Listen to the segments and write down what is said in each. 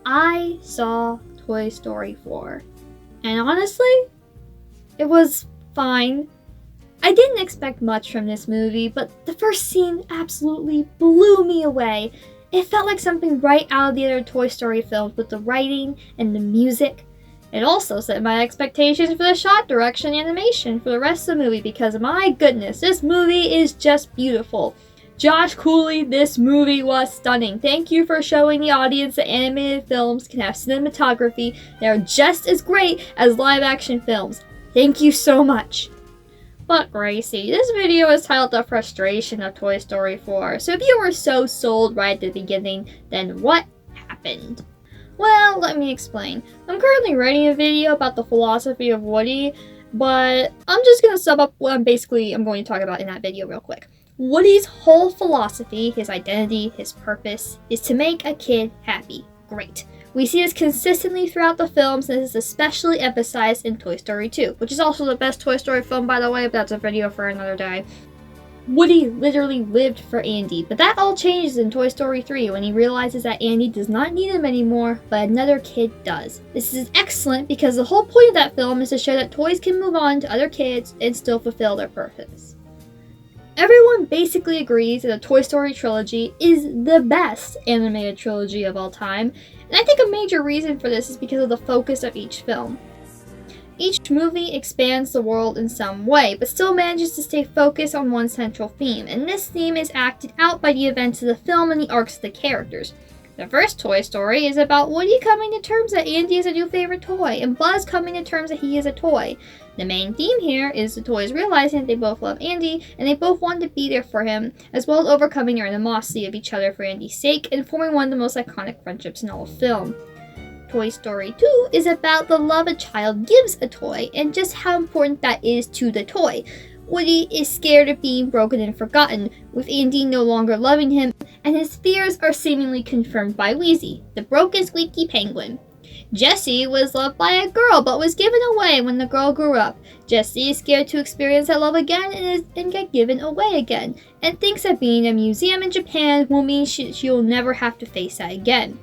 I saw Toy Story 4, and honestly, it was fine. I didn't expect much from this movie, but the first scene absolutely blew me away. It felt like something right out of the other Toy Story films with the writing and the music. It also set my expectations for the shot direction and animation for the rest of the movie because my goodness, this movie is just beautiful. Josh Cooley, this movie was stunning. Thank you for showing the audience that animated films can have cinematography that are just as great as live action films. Thank you so much. But Gracie, this video is titled The Frustration of Toy Story 4, so if you were so sold right at the beginning, then what happened? Well, let me explain. I'm currently writing a video about the philosophy of Woody, but I'm just going to sum up what I'm going to talk about in that video real quick. Woody's whole philosophy, his identity, his purpose, is to make a kid happy. Great. We see this consistently throughout the films, and this is especially emphasized in Toy Story 2, which is also the best Toy Story film, by the way, but that's a video for another day. Woody literally lived for Andy, but that all changes in Toy Story 3 when he realizes that Andy does not need him anymore, but another kid does. This is excellent because the whole point of that film is to show that toys can move on to other kids and still fulfill their purpose. Everyone basically agrees that the Toy Story trilogy is the best animated trilogy of all time, and I think a major reason for this is because of the focus of each film. Each movie expands the world in some way, but still manages to stay focused on one central theme, and this theme is acted out by the events of the film and the arcs of the characters. The first Toy Story is about Woody coming to terms that Andy is a new favorite toy, and Buzz coming to terms that he is a toy. The main theme here is the toys realizing that they both love Andy, and they both want to be there for him, as well as overcoming their animosity of each other for Andy's sake, and forming one of the most iconic friendships in all of film. Toy Story 2 is about the love a child gives a toy, and just how important that is to the toy. Woody is scared of being broken and forgotten, with Andy no longer loving him, and his fears are seemingly confirmed by Wheezy, the broken squeaky penguin. Jessie was loved by a girl, but was given away when the girl grew up. Jessie is scared to experience that love again and get given away again, and thinks that being in a museum in Japan will mean she'll never have to face that again.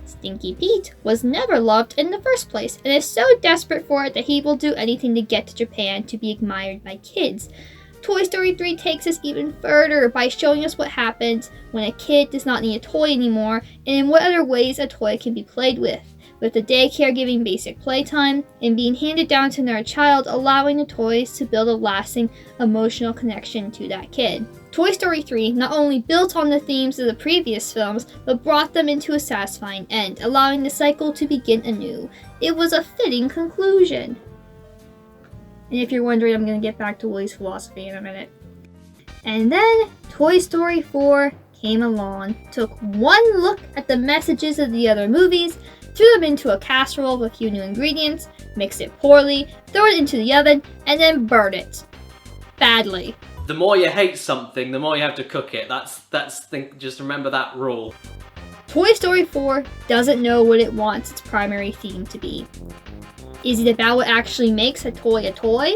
Stinky Pete was never loved in the first place, and is so desperate for it that he will do anything to get to Japan to be admired by kids. Toy Story 3 takes us even further by showing us what happens when a kid does not need a toy anymore, and in what other ways a toy can be played with the daycare giving basic playtime, and being handed down to another child, allowing the toys to build a lasting emotional connection to that kid. Toy Story 3 not only built on the themes of the previous films, but brought them into a satisfying end, allowing the cycle to begin anew. It was a fitting conclusion. And if you're wondering, I'm going to get back to Woody's philosophy in a minute. And then Toy Story 4 came along, took one look at the messages of the other movies, threw them into a casserole with a few new ingredients, mixed it poorly, threw it into the oven, and then burned it. Badly. The more you hate something, the more you have to cook it. Just remember that rule. Toy Story 4 doesn't know what it wants its primary theme to be. Is it about what actually makes a toy a toy?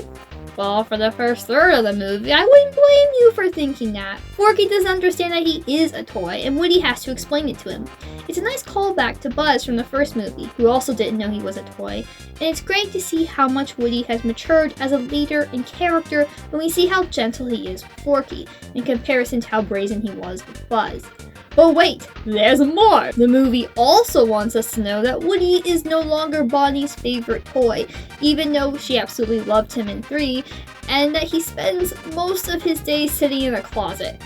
Well, for the first third of the movie, I wouldn't blame you for thinking that. Forky doesn't understand that he is a toy, and Woody has to explain it to him. It's a nice callback to Buzz from the first movie, who also didn't know he was a toy, and it's great to see how much Woody has matured as a leader and character when we see how gentle he is with Forky, in comparison to how brazen he was with Buzz. But wait, there's more! The movie also wants us to know that Woody is no longer Bonnie's favorite toy, even though she absolutely loved him in 3, and that he spends most of his days sitting in a closet.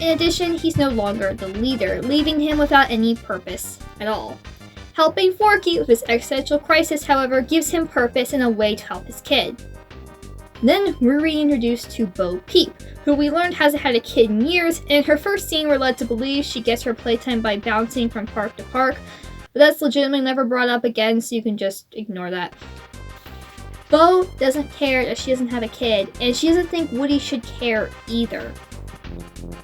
In addition, he's no longer the leader, leaving him without any purpose at all. Helping Forky with his existential crisis, however, gives him purpose and a way to help his kid. Then we're reintroduced to Bo Peep, who we learned hasn't had a kid in years, and in her first scene we're led to believe she gets her playtime by bouncing from park to park, but that's legitimately never brought up again, so you can just ignore that. Bo doesn't care that she doesn't have a kid, and she doesn't think Woody should care either.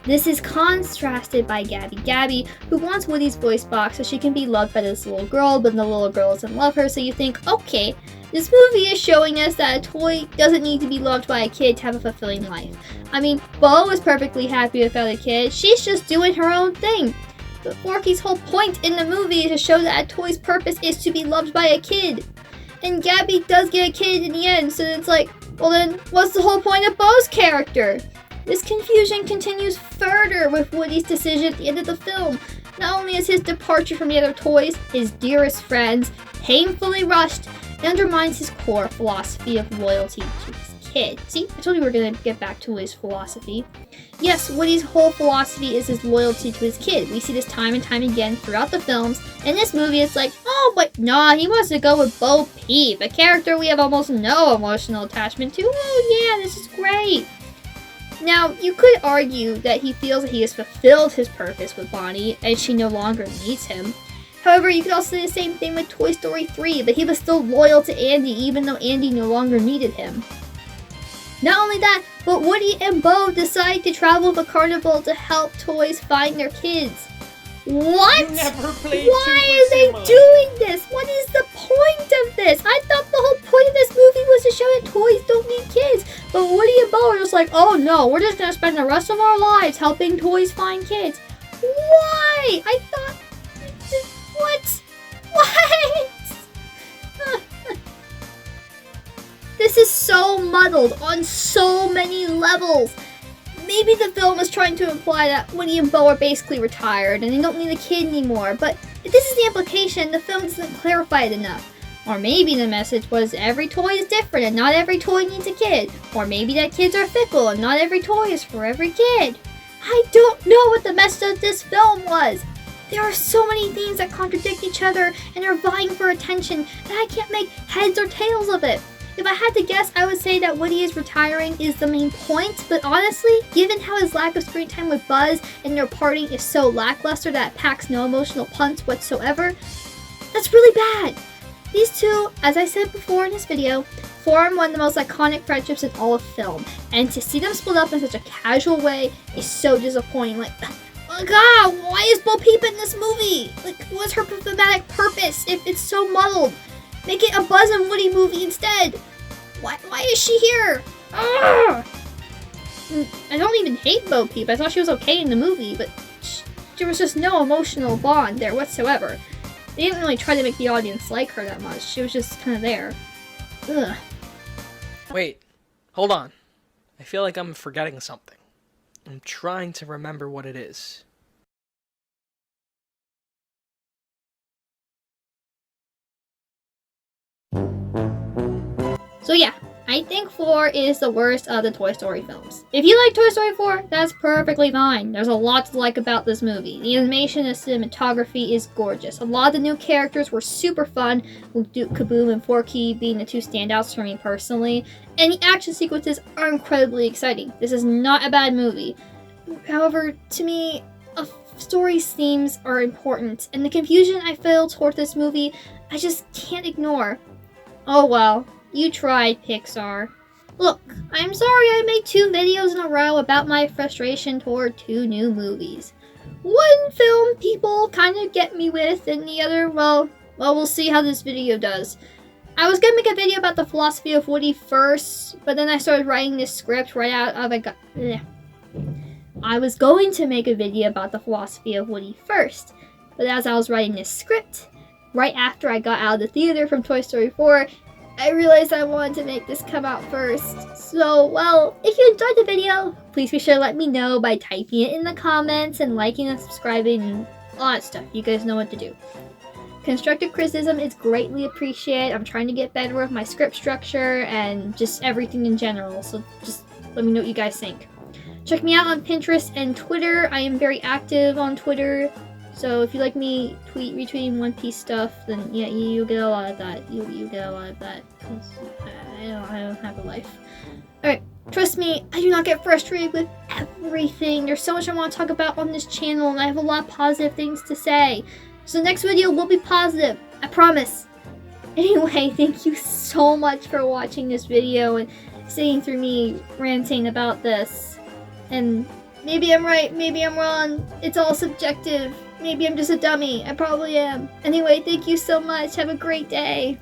This is contrasted by Gabby, who wants Woody's voice box so she can be loved by this little girl, but the little girl doesn't love her, so you think, okay, this movie is showing us that a toy doesn't need to be loved by a kid to have a fulfilling life. I mean, Bo is perfectly happy without a kid, she's just doing her own thing. But Forky's whole point in the movie is to show that a toy's purpose is to be loved by a kid. And Gabby does get a kid in the end, so it's like, well then, what's the whole point of Bo's character? This confusion continues further with Woody's decision at the end of the film. Not only is his departure from the other toys, his dearest friends, painfully rushed, it undermines his core philosophy of loyalty to his kid. See, I told you we were going to get back to his philosophy. Yes, Woody's whole philosophy is his loyalty to his kid. We see this time and time again throughout the films. In this movie, it's like, oh, but nah, he wants to go with Bo Peep, a character we have almost no emotional attachment to. Oh yeah, this is great. Now, you could argue that he feels that he has fulfilled his purpose with Bonnie, and she no longer needs him. However, you could also say the same thing with Toy Story 3, but he was still loyal to Andy even though Andy no longer needed him. Not only that, but Woody and Bo decide to travel the carnival to help toys find their kids. What? Why are they doing this? What is the point of this? I thought the whole point of this movie was to show that toys don't need kids. But Woody and Bo are just like, oh no, we're just gonna spend the rest of our lives helping toys find kids. Why? I thought... What? What? This is so muddled on so many levels. Maybe the film is trying to imply that Woody and Bo are basically retired and they don't need a kid anymore, but if this is the implication, the film doesn't clarify it enough. Or maybe the message was every toy is different and not every toy needs a kid. Or maybe that kids are fickle and not every toy is for every kid. I don't know what the message of this film was. There are so many themes that contradict each other and are vying for attention that I can't make heads or tails of it. If I had to guess, I would say that Woody is retiring is the main point, but honestly, given how his lack of screen time with Buzz and their parting is so lackluster that it packs no emotional punch whatsoever, that's really bad. These two, as I said before in this video, form one of the most iconic friendships in all of film, and to see them split up in such a casual way is so disappointing. Like, oh god, why is Bo Peep in this movie? Like, what's her thematic purpose if it's so muddled? Make it a Buzz and Woody movie instead. Why is she here? Ugh! I don't even hate Bo Peep. I thought she was okay in the movie, but there was just no emotional bond there whatsoever. They didn't really try to make the audience like her that much. She was just kind of there. Ugh. Wait, hold on. I feel like I'm forgetting something. I'm trying to remember what it is. So yeah, I think 4 is the worst of the Toy Story films. If you like Toy Story 4, that's perfectly fine. There's a lot to like about this movie. The animation and cinematography is gorgeous. A lot of the new characters were super fun, with Kaboom and Forky being the two standouts for me personally, and the action sequences are incredibly exciting. This is not a bad movie. However, to me, a story's themes are important, and the confusion I feel toward this movie, I just can't ignore. Oh well. You tried, Pixar. Look, I'm sorry I made 2 videos in a row about my frustration toward 2 new movies. One film people kind of get me with, and the other, well, we'll see how this video does. I was gonna make a video about the philosophy of Woody first, but then I started writing this script right out of I was going to make a video about the philosophy of Woody first, but as I was writing this script, right after I got out of the theater from Toy Story 4, I realized I wanted to make this come out first. So, well, if you enjoyed the video, please be sure to let me know by typing it in the comments and liking and subscribing and all that stuff. You guys know what to do. Constructive criticism is greatly appreciated. I'm trying to get better with my script structure and just everything in general. So just let me know what you guys think. Check me out on Pinterest and Twitter. I am very active on Twitter. So if you like me retweeting One Piece stuff, then yeah, you get a lot of that. You get a lot of that. I don't have a life. Alright, trust me, I do not get frustrated with everything. There's so much I want to talk about on this channel, and I have a lot of positive things to say. So the next video will be positive. I promise. Anyway, thank you so much for watching this video and sitting through me ranting about this. And maybe I'm right, maybe I'm wrong. It's all subjective. Maybe I'm just a dummy. I probably am. Anyway, thank you so much. Have a great day.